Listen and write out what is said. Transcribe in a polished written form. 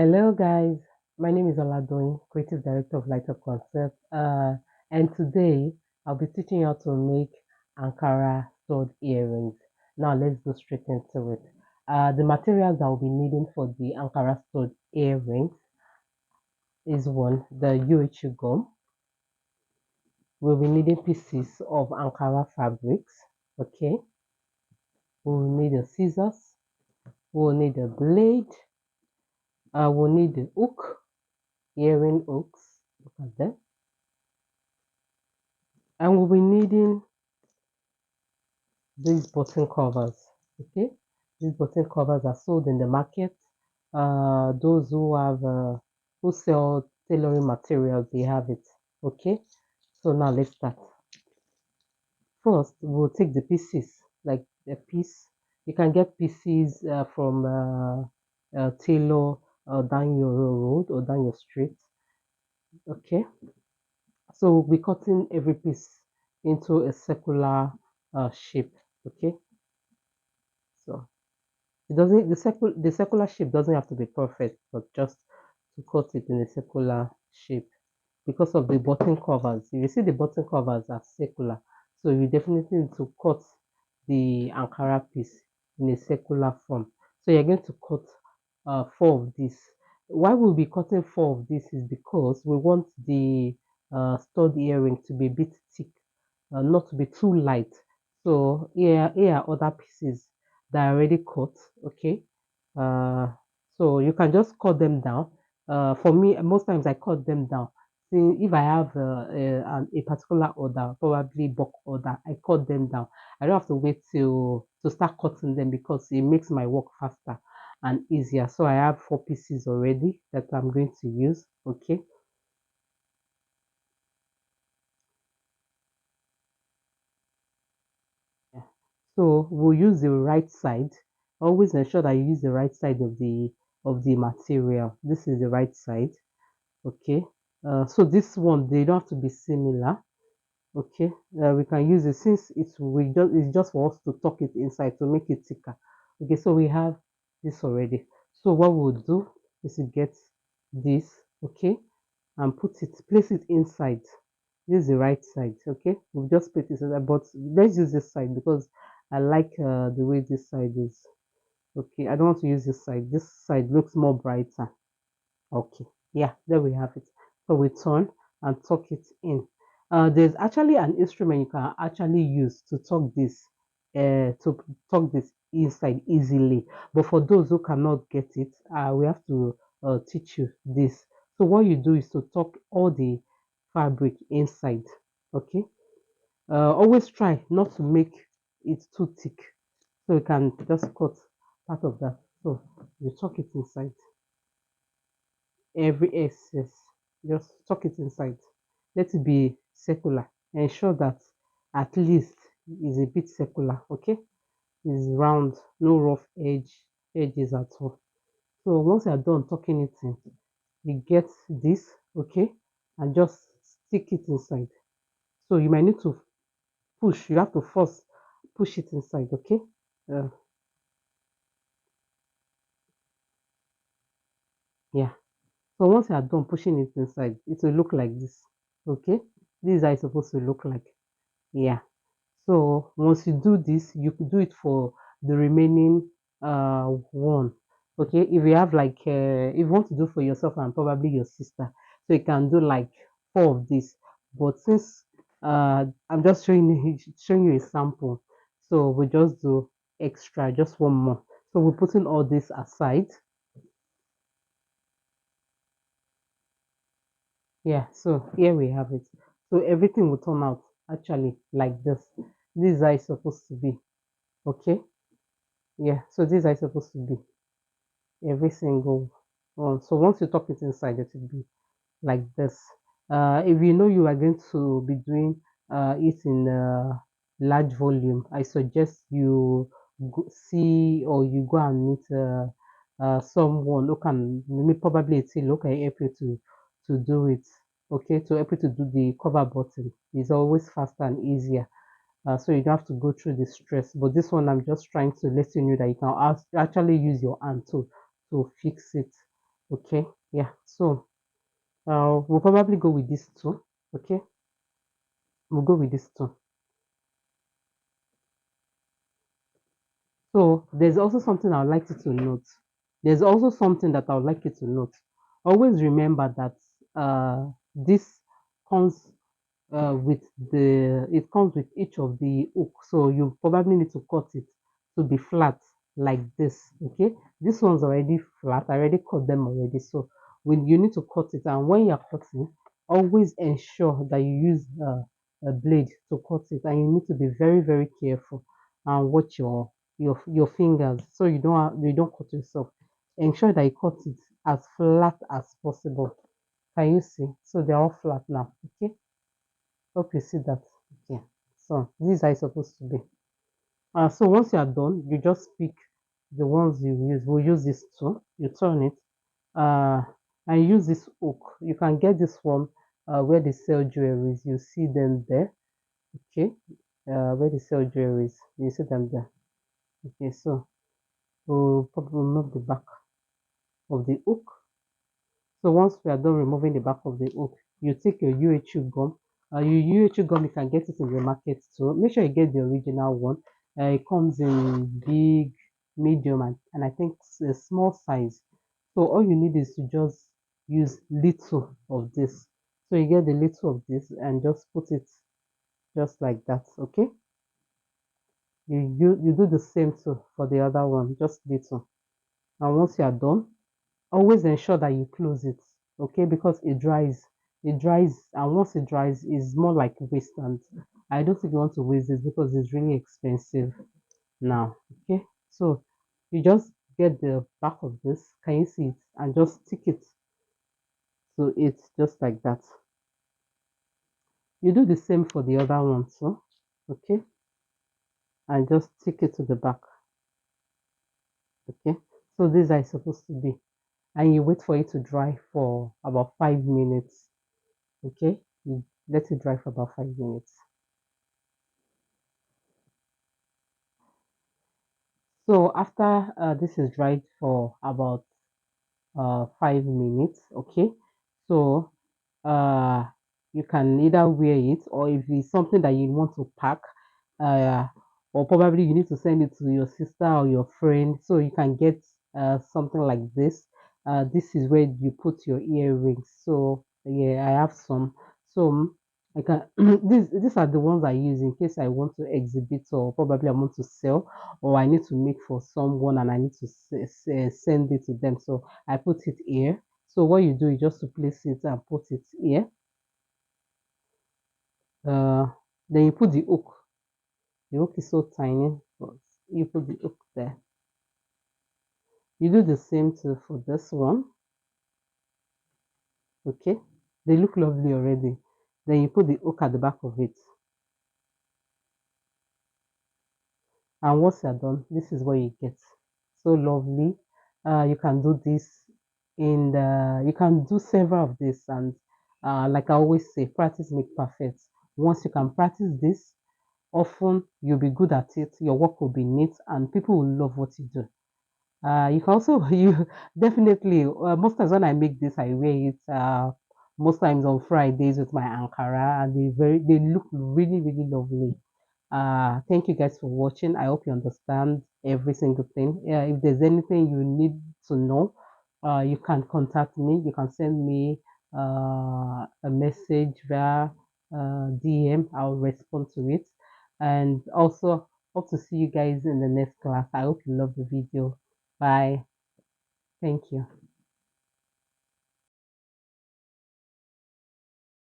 Hello, guys. My name is Oladoyin, Creative Director of Light Up Concept. And today I'll be teaching you how to make Ankara stud earrings. Now, let's go straight into it. The materials that we'll be needing for the Ankara stud earrings is one, the UHU gum. We'll be needing pieces of Ankara fabrics. Okay. We'll need the scissors. We'll need a blade. We'll need the hook, earring hooks. Look at them. And we'll be needing these button covers. Okay, these button covers are sold in the market. Those who sell tailoring materials, they have it. Okay, so now let's start. First, we'll take the pieces, like a piece. You can get pieces from tailor down your road or down your street. Okay, so we'll be cutting every piece into a circular shape. Okay, so it doesn't the circular shape doesn't have to be perfect, but just to cut it in a circular shape because of the button covers. If you see the button covers are circular, so you definitely need to cut the Ankara piece in a circular form. So you're going to cut four of these. Why we'll be cutting four of these is because we want the stud earring to be a bit thick, not to be too light. So here are other pieces that are already cut. Okay, uh, so you can just cut them down. For me, most times I cut them down. See, if I have a particular order, probably bulk order, I cut them down. I don't have to wait till to start cutting them because it makes my work faster and easier. So I have four pieces already that I'm going to use. Okay. Yeah. So we'll use the right side. Always ensure that you use the right side of the material. This is the right side. Okay. So this one they don't have to be similar. Okay. We can use it since it's just for us to tuck it inside to make it thicker. Okay. So we have this already. So what we'll do is to get this. Okay, and place it inside. This is the right side. Okay, we've just put this aside, but let's use this side because I like the way this side is. Okay, I don't want to use this side. This side looks more brighter. Okay, yeah, there we have it. So we turn and tuck it in. There's actually an instrument you can actually use to tuck this inside easily. But for those who cannot get it, we have to teach you this. So what you do is to tuck all the fabric inside. Okay. Always try not to make it too thick, so you can just cut part of that. So you tuck it inside every excess, just tuck it inside. Let it be circular. Ensure that at least is a bit circular. Okay, is round, no rough edges at all. So once you are done tucking it in, you get this. Okay, and just stick it inside. So you might need to push. You have to first push it inside. Okay. uh, yeah. So once you are done pushing it inside, it will look like this. Okay, this is how it's supposed to look like. Yeah. So once you do this, you could do it for the remaining one. Okay, if you have like if you want to do for yourself and probably your sister, so you can do like four of this. But since I'm just showing you a sample, so we just do extra, just one more. So we're putting all this aside. Yeah, so here we have it. So everything will turn out actually like this. This is how it's supposed to be. Okay. Yeah, so this is how it's supposed to be. Every single one. So once you tuck it inside, it will be like this. If you know you are going to be doing it in large volume, I suggest you see or you go and meet someone who can maybe probably a tailor who can help you to do it. Okay, to help you to do the cover button. It's always faster and easier. So you don't have to go through the stress. But this one, I'm just trying to let you know that you can actually use your hand to fix it. Okay, yeah. So we'll probably go with this two. Okay, we'll go with this two. So there's also something I would like you to note. There's also something that I would like you to note. Always remember that this comes with it comes with each of the hook. So you probably need to cut it to be flat like this. Okay, this one's already flat. I already cut them already. So when you need to cut it, and when you're cutting, always ensure that you use a blade to cut it, and you need to be very very careful and watch your fingers so you don't cut yourself. Ensure that you cut it as flat as possible. Can you see? So they're all flat now. Okay. Hope you see that. Okay. So these are supposed to be. So once you are done, you just pick the ones you use. We'll use this two. You turn it. Uh, and use this hook. You can get this one where they sell jewelries. You see them there. Okay. Where they sell jewelries. You see them there. Okay. So we'll probably remove the back of the hook. So once we are done removing the back of the hook, you take your UHU gum. Your UHU gum, you can get it in the market too. Make sure you get the original one. It comes in big, medium, and I think a small size. So all you need is to just use little of this. So you get the little of this and just put it just like that. Okay. You do the same too for the other one, just little. And once you are done, always ensure that you close it, okay, because it dries, and once it dries it's more like waste, and I don't think you want to waste this because it's really expensive now. Okay, so you just get the back of this, can you see it, and just stick it to it just like that. You do the same for the other one too. Okay, and just stick it to the back. Okay, so these are supposed to be, and you wait for it to dry for about 5 minutes. Okay, you let it dry for about 5 minutes. So after this is dried for about 5 minutes, okay, so uh you can either wear it, or if it's something that you want to pack, uh or probably you need to send it to your sister or your friend, so you can get something like this. This is where you put your earrings. So yeah, I have some. So I can these are the ones I use in case I want to exhibit, or probably I want to sell, or I need to make for someone and I need to send it to them. So I put it here. So what you do is just to place it and put it here. Uh, then you put the hook. The hook is so tiny, but you put the hook there. You do the same too for this one. Okay, they look lovely already. Then you put the hook at the back of it. And once you're done, this is what you get. So lovely. You can do this you can do several of this, and like I always say, practice make perfect. Once you can practice this often, you'll be good at it. Your work will be neat, and people will love what you do. You can also you definitely most times when I make this, I wear it most times on Fridays with my Ankara, and they look really really lovely. Thank you guys for watching. I hope you understand every single thing. If there's anything you need to know, you can contact me. You can send me a message via DM. I'll respond to it. And also, hope to see you guys in the next class. I hope you love the video. Bye. Thank you.